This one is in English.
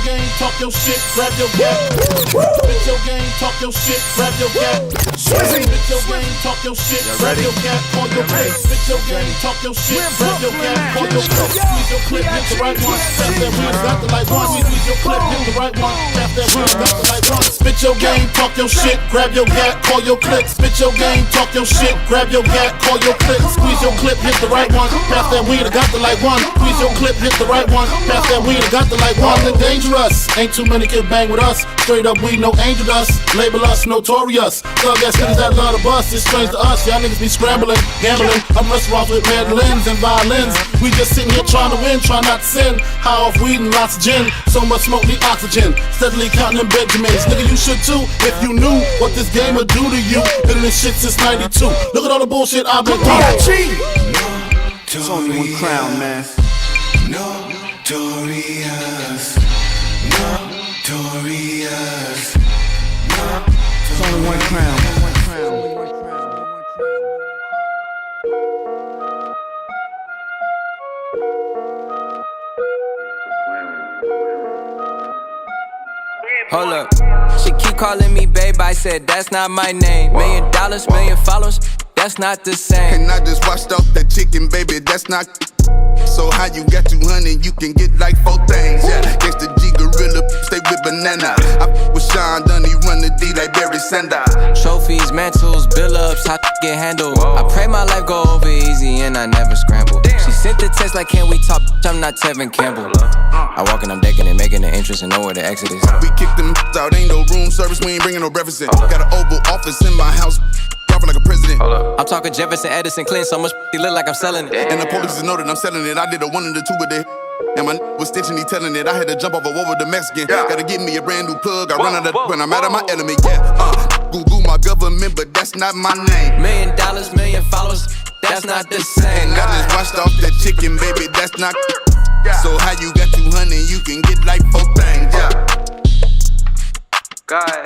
game, talk your shit, grab your gap. Spit your game, talk your shit, grab your gap. Spit your game, talk your shit, grab your gap. Call your play. Spit your game, talk your shit, grab your gap. Call your play. Squeeze your clip, hit the right one. Tap that wheel, got the light one. Squeeze your clip, hit the right one. Tap that wheel, got the light one. Spit your game, talk your shit, grab your gap. Call your click. Spit your game, talk your shit, grab your gap. Call your click. Squeeze your clip, hit the right one. Tap that wheel, got the light one. Squeeze your clip, hit the right one. Tap that wheel, got the light one. And dangerous. Ain't too many can bang with us. Straight up, we no angel dust. Label us notorious. Thug ass niggas that love the bus. It's strange to us. Y'all niggas be scrambling, gambling. I'm restaurants with mandolins and violins. We just sitting here trying to win, trying not to sin. High off weed and lots of gin. So much smoke, need oxygen. Steadily counting them Benjamins. Nigga, you should too. If you knew what this game would do to you. Been in this shit since 92. Look at all the bullshit I've been through. It's only one crown, man. Notorious. Notorious. It's only one crown. Hold up, she keep calling me babe, I said that's not my name. $1 million, million followers, that's not the same. And I just washed off the chicken, baby, that's not. So how you got 200, you can get like 4 things, yeah. Gangsta G gorilla, stay with banana. I with Sean Dunny, run the D like Barry Sanders. Trophies, mantles, bill-ups, how get handled. I pray my life go over easy and I never scramble. She sent the text like, can we talk? I'm not Tevin Campbell. I walk and I'm decking and making an entrance and know where the exit is. We kick them out, ain't no room service, we ain't bringing no breakfast in. Got an Oval Office in my house, dropping like a president. I'm talking Jefferson, Edison, Clinton, so much he look like I'm selling it. And the police know that I'm selling it, I did a 1 and a 2 with it. And my was stitching, he telling it, I had to jump off a wall with the Mexican. Gotta give me a brand new plug, I run out of when I'm out of my element, yeah. Google my government, but that's not my name. $1 million, million followers, that's not the same. And I just washed off that chicken, baby, that's not. So how you got 200, you can get like 4 things, yeah. God.